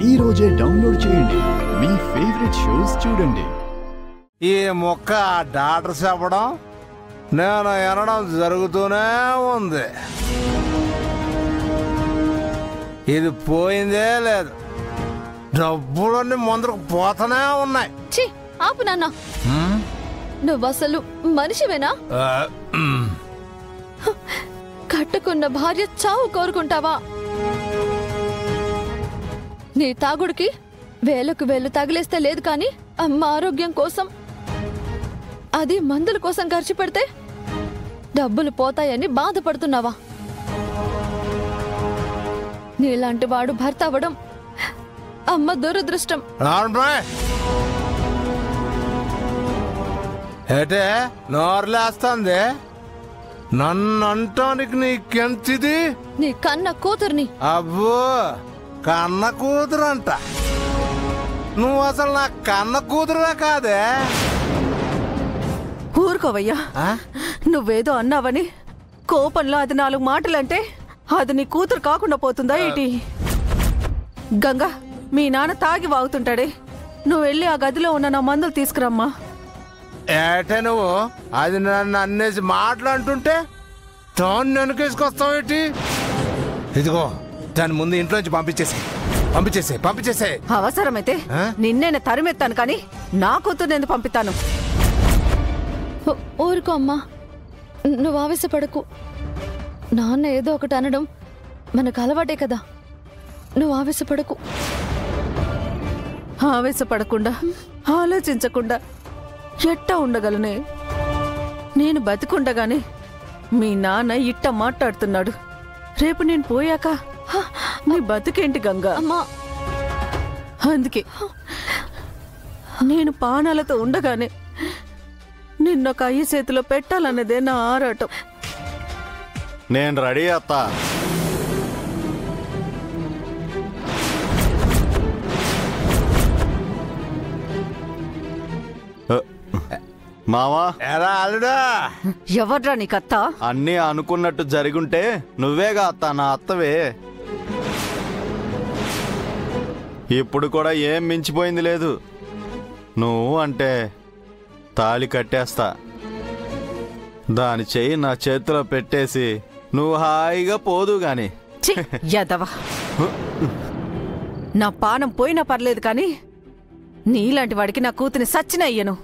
ఈ రోజే డౌన్లోడ్ చేయండి, మీ ఫేవరెట్ షోస్ చూడండి. ఈ మొక్క డాక్టర్ చెప్పడం నేను వినడం జరుగుతూనే ఉంది. ఇది పోయిందే లేదు, డబ్బులన్నీ ముందరకు పోతూనే ఉన్నాయి. ఆపు నాన్న, నువ్వు అసలు మనిషివేనా? కట్టుకున్న భార్య చావు కోరుకుంటావా? నీ తాగుడికి వేలకు వేలు తగిలేస్తే లేదు కానీ అమ్మ ఆరోగ్యం కోసం, అది మందుల కోసం ఖర్చు పెడితే డబ్బులు పోతాయని బాధపడుతున్నావా? నీలాంటి వాడు భర్త అవ్వడం అమ్మ దురదృష్టం. ఏటే నోర్లేస్తుంది, నన్ను అంటానికి నీకెంతిది? నీ కన్న కూతుర్ని. అబ్బో, కన్న కూతురు అంట. నువ్వు అసలు నా కన్న కూతురువే కాదే. ఊరుకోవయ్యా, నువ్వేదో అన్నావని కోపంలో అది 4 మాటలంటే అది నీ కూతురు కాకుండా పోతుందా ఏంటి? గంగా, మీ నాన్న తాగి వాగుతుంటాడే, నువ్వు వెళ్ళి ఆ గదిలో ఉన్న నా మందులు తీసుకురమ్మా. ఏటే నువ్వు అది నన్ను అన్నేసి మాట్లాడుతుంటే దాన్ని వెనకేసుకొస్తావు ఏంటి? ఇదిగో దాని ముందు ఇంట్లోంచి పంపించేసే. అవసరమైతే నిన్నే తరిమెత్తాను కానీ నా కూతురు నేను పంపిస్తాను. ఊరుకో అమ్మా, నువ్వు ఆవేశపడకు. నాన్న ఏదో ఒకటి అనడం మనకు అలవాటే కదా, నువ్వు ఆవేశపడకు. ఆవేశపడకుండా ఆలోచించకుండా ఎట్టా ఉండగలనే? నేను బతికుండగానే మీ నాన్న ఇట్ట మాట్లాడుతున్నాడు. రేపు నేను పోయాక నీ బతుకేంటి గంగా? అమ్మా, అందుకే నేను పానాలతో ఉండగానే నిన్నొక అయ్య చేతిలో పెట్టాలన్నదే నా ఆరాటం. నేను రెడీ అత్తా. మావా, ఎలా అల్లుడా? ఎవర్రా నీకత్తా? అన్నీ అనుకున్నట్టు జరుగుంటే నువ్వేగా అత్త, నా అత్తవే. ఇప్పుడు కూడా ఏం మించిపోయింది లేదు. నువ్వు అంటే తాళి కట్టేస్తా, దాని చెయ్యి నా చేతిలో పెట్టేసి నువ్వు హాయిగా పోదు గాని. యదవా, నా పానం పోయినా పర్లేదు కానీ నీలాంటి వాడికి నా కూతుని సచ్చిన అయ్యను.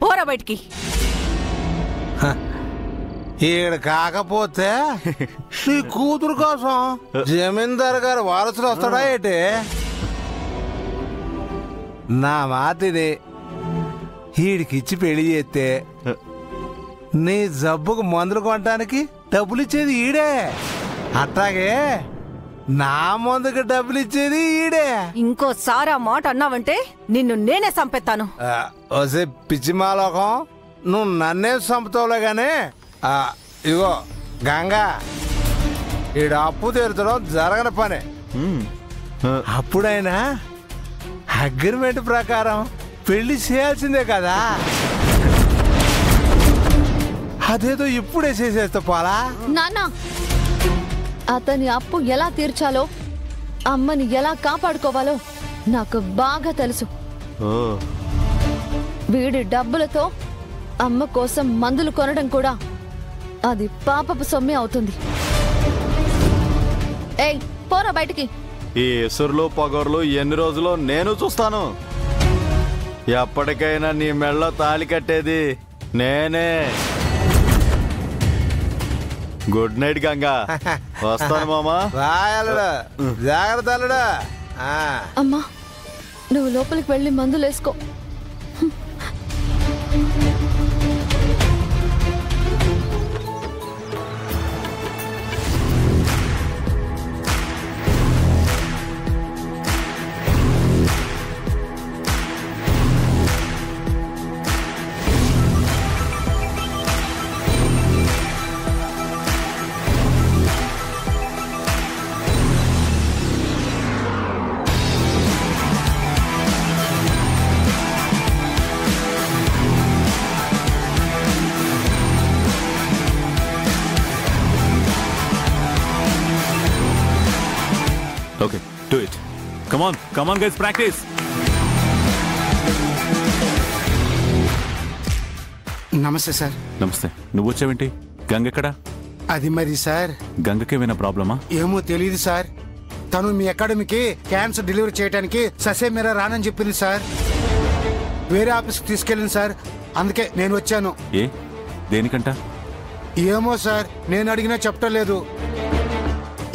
పోరా బయటికి. ఈడ కాకపోతే నీ కూతురు కోసం జమీందార్ గారు వారసులు వస్తాడా ఏంటి? నా మాటిది ఈడికిచ్చి పెళ్లి చేస్తే నీ జబ్బుకు మందులు కొనటానికి డబ్బులు ఇచ్చేది ఈడే, అట్లాగే నా మందుకి డబ్బులు ఇచ్చేది ఈడే. ఇంకోసారి ఆ మాట అన్నావంటే నిన్ను నేనే చంపేస్తాను. వసే పిచ్చిమాలోకం, నువ్వు నన్నే చంపుతావులే గానీ ఇగో గంగా, ఈడు అప్పు తీర్చడం జరగని పని. అప్పుడైనా అగ్రిమెంట్ ప్రకారం పెళ్లి చేయాల్సిందే కదా. అదేదో ఇప్పుడే చేసేస్తా పోలా. నాన్న, అతని అప్పు ఎలా తీర్చాలో, అమ్మని ఎలా కాపాడుకోవాలో నాకు బాగా తెలుసు. వీడి డబ్బులతో అమ్మ కోసం మందులు కొనడం కూడా అది పాపపు సొమ్మే అవుతుంది. ఏయ్, పోరా బయటికి. ఈ ఎసురులు పొగర్లు ఎన్ని రోజులు నేను చూస్తాను. ఎప్పటికైనా నీ మెళ్ళో తాళి కట్టేది నేనే. గుడ్ నైట్ గంగా, వస్తాను మామా. జాగ్రత్త అల్లుడా. అమ్మా, నువ్వు లోపలికి వెళ్ళి మందులు వేసుకో. Come on guys, practice. నమస్తే సార్. నమస్తే. నువ్వు వచ్చావేంటి? గంగ ఎక్కడా? అది మరి సార్, గంగకేమైనా ప్రాబ్లమా? ఏమో తెలియదు సార్. తను మీ అకాడమీకి క్యాన్సర్ డెలివరీ చేయడానికి ససే మీరా రానని చెప్పింది సార్. వేరే ఆఫీస్కి తీసుకెళ్ళింది సార్. అందుకే నేను వచ్చాను. ఏ దేనికంట? ఏమో సార్, నేను అడిగినా చెప్పటం లేదు.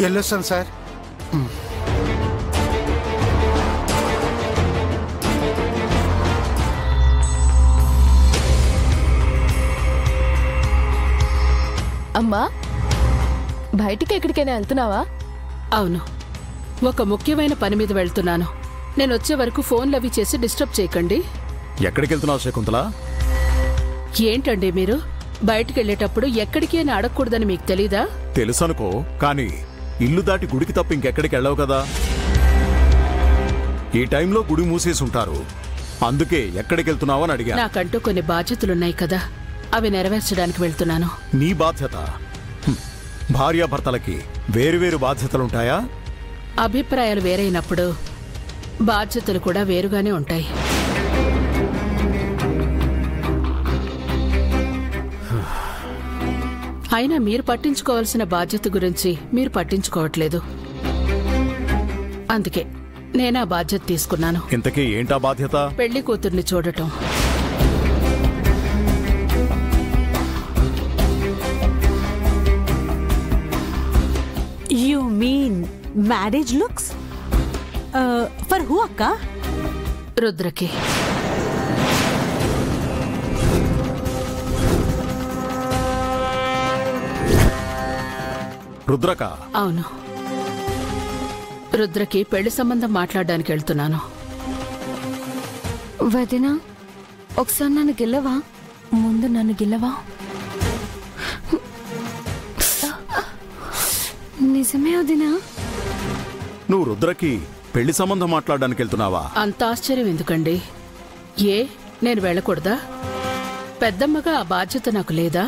వెళ్ళొస్తాను సార్. అమ్మా, బయటికి ఎక్కడికైనా వెళ్తున్నావా? అవును, ఒక ముఖ్యమైన పని మీద వెళ్తున్నాను. నేను వచ్చే వరకు ఫోన్లు అవి చేసి డిస్టర్బ్ చేయకండి. ఎక్కడికి వెళ్తున్నావు శకుంతల? ఏంటండి మీరు బయటికి వెళ్ళేటప్పుడు ఎక్కడికి అని అడగకూడదని మీకు తెలీదా? తెలుసనుకో, కానీ ఇల్లు దాటి గుడికి తప్ప ఇంకెక్కడికి వెళ్ళవు కదా. ఈ టైంలో గుడి మూసేసి ఉంటారు. అందుకే ఎక్కడికి వెళ్తున్నావు అని అడిగా. నాకంటూ కొన్ని బాధ్యతలున్నాయి కదా, అవి నెరవేర్చడానికి వెళ్తున్నాను. నీ బాధ్యత? భార్యాభర్తలకి వేరువేరు బాధ్యతలుంటాయా? అభిప్రాయాలు వేరైనప్పుడు బాధ్యతలు కూడా వేరుగానే ఉంటాయి. అయినా మీరు పట్టించుకోవాల్సిన బాధ్యత గురించి మీరు పట్టించుకోవట్లేదు. అందుకే నేనా బాధ్యత తీసుకున్నాను. ఇంతకీ ఏంటా బాధ్యత? పెళ్లి కూతుర్ని చూడటం. You mean marriage looks? For who, akka? రుద్రకి. రుద్రక? అవును, రుద్రకి పెళ్లి సంబంధం మాట్లాడడానికి వెళ్తున్నాను. వదినా, ఒకసారి నన్ను గిల్లవా? ముందు నన్ను గిల్లవా? నిజమే వదినా. నువ్వు రుద్రకి పెళ్లి సంబంధం మాట్లాడడానికి వెళ్తున్నావా? అంత ఆశ్చర్యం ఎందుకండి? ఏ నేను వెళ్ళకూడదా? పెద్దమ్మగా ఆ బాధ్యత నాకు లేదా?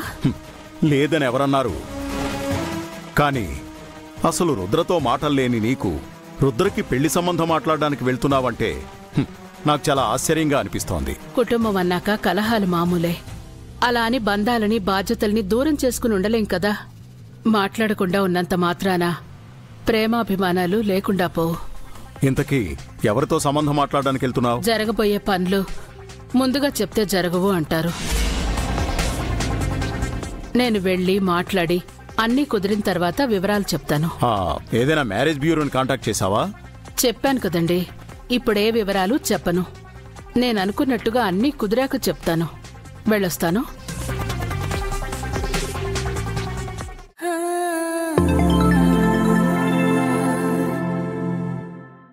లేదని ఎవరన్నారు? కానీ అసలు రుద్రతో మాటలు లేని నీకు రుద్రకి పెళ్లి సంబంధం మాట్లాడడానికి వెళ్తున్నావంటే నాకు చాలా ఆశ్చర్యంగా అనిపిస్తోంది. కుటుంబం అన్నాక కలహాలు మామూలే. అలా అని బంధాలని బాధ్యతల్ని దూరం చేసుకుని ఉండలేం కదా. మాట్లాడకుండా ఉన్నంత మాత్రాన ప్రేమాభిమానాలు లేకుండా పోవు. ఇంతకీ ఎవరితో సంబంధం మాట్లాడడానికి వెళ్తున్నావు? జరగబోయే పనులు ముందుగా చెప్తే జరగవు అంటారు. నేను వెళ్ళి మాట్లాడి అన్నీ కుదిరిన తర్వాత వివరాలు చెప్తాను. ఏదైనా మ్యారేజ్ బ్యూరోని కాంటాక్ట్ చేశావా? చెప్పాను కదండి, ఇప్పుడే వివరాలు చెప్పను. నేను అనుకున్నట్టుగా అన్నీ కుదిరాక చెప్తాను. వెళ్ళొస్తాను.